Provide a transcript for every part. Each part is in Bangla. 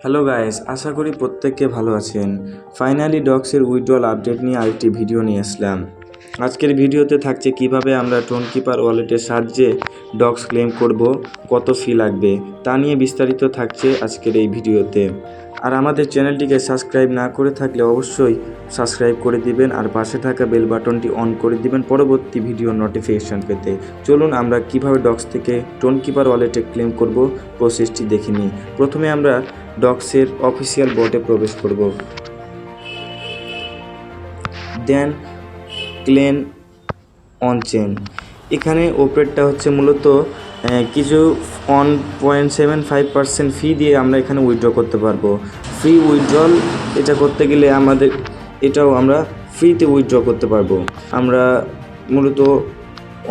হ্যালো গাইস, আশা করি প্রত্যেকে ভালো আছেন। ফাইনালি ডক্সের উইথড্রল আপডেট নিয়ে আরেকটি ভিডিও নিয়ে আসলাম। আজকের ভিডিওতে থাকছে কিভাবে আমরা টোনকিপার ওয়ালেটের সাহায্যে ডক্স ক্লেম করব, কত ফি লাগবে তা নিয়ে বিস্তারিত থাকছে আজকের এই ভিডিওতে। আর আমাদের চ্যানেলটিকে সাবস্ক্রাইব না করে থাকলে অবশ্যই সাবস্ক্রাইব করে দিবেন আর পাশে থাকা বেল বাটনটি অন করে দিবেন পরবর্তী ভিডিও নোটিফিকেশন পেতে। চলুন আমরা কিভাবে ডক্স থেকে টোনকিপার ওয়ালেটে ক্লেম করব প্রসেসটি দেখে নিই। প্রথমে আমরা ডক্সের অফিসিয়াল বটে প্রবেশ করব, দেন ক্লেম অন চেন। এখানে ওপরেরটা হচ্ছে মূলত কিছু 1.75% ফি দিয়ে আমরা এখানে উইথড্র করতে পারবো। ফ্রি উইথড্রল এটা করতে গেলে এটাও আমরা ফ্রিতে উইথড্র করতে পারবো। আমরা মূলত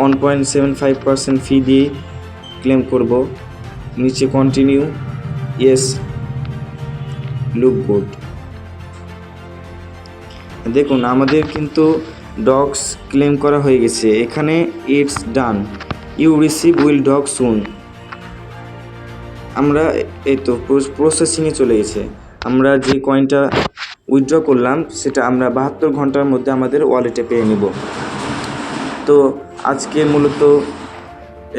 1.75% ফি দিয়ে ক্লেম করব। নিচে কন্টিনিউ, ইয়েস, লুক গুড। দেখুন আমাদের কিন্তু ডক্স ক্লেম করা হয়ে গেছে। এখানে it's done, you receive will doc soon. আমরা এই তো প্রসেসিংয়ে চলে গেছে। আমরা যে কয়েনটা উইথড্র করলাম সেটা আমরা 72 ঘন্টার মধ্যে আমাদের ওয়ালেটে পেয়ে নেব। তো আজকে মূলত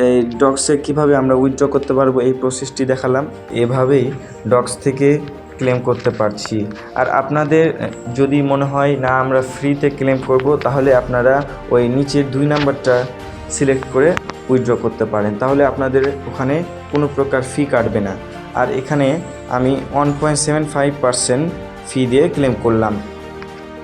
এই ডক্সে কীভাবে আমরা উইথড্র করতে পারবো এই প্রসেসটি দেখালাম। এভাবেই ডক্স থেকে ক্লেম করতে পারছি। আর আপনাদের যদি মনে হয় না আমরা ফ্রিতে ক্লেম করব, তাহলে আপনারা ওই নিচের 2 নাম্বারটা সিলেক্ট করে উইথড্র করতে পারেন। তাহলে আপনাদের ওখানে কোনো প্রকার ফি কাটবে না। আর এখানে আমি 1.75% ফি দিয়ে ক্লেম করলাম,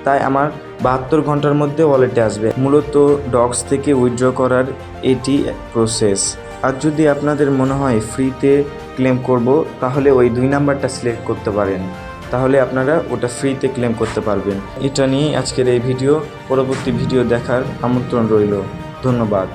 তাই আমার 72 ঘন্টার মধ্যে ওয়ালেটে আসবে। মূলত ডক্স থেকে উইথড্র করার এটি প্রসেস। আর যদি আপনাদের মনে হয় ফ্রিতে ক্লেম করব, তাহলে ওই 2 নাম্বারটা সিলেক্ট করতে পারেন, তাহলে আপনারা ওটা ফ্রিতে ক্লেম করতে পারবেন। এটা নিয়ে আজকের এই ভিডিও। পরবর্তী ভিডিও দেখার আমন্ত্রণ রইল। ধন্যবাদ।